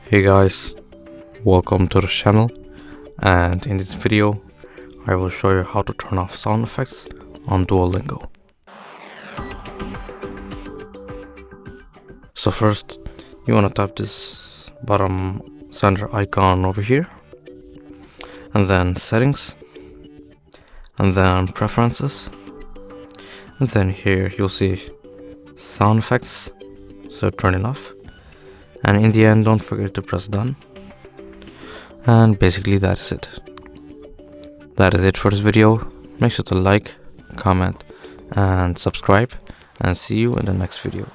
Hey guys, welcome to the channel, and in this video I will show you how to turn off sound effects on Duolingo. So first you want to tap this bottom center icon over here, and then settings, and then preferences, and then here you'll see sound effects, so turn it off. And in the end, don't forget to press done. And basically that is it. That is it for this video. Make sure to like, comment, and subscribe, and see you in the next video.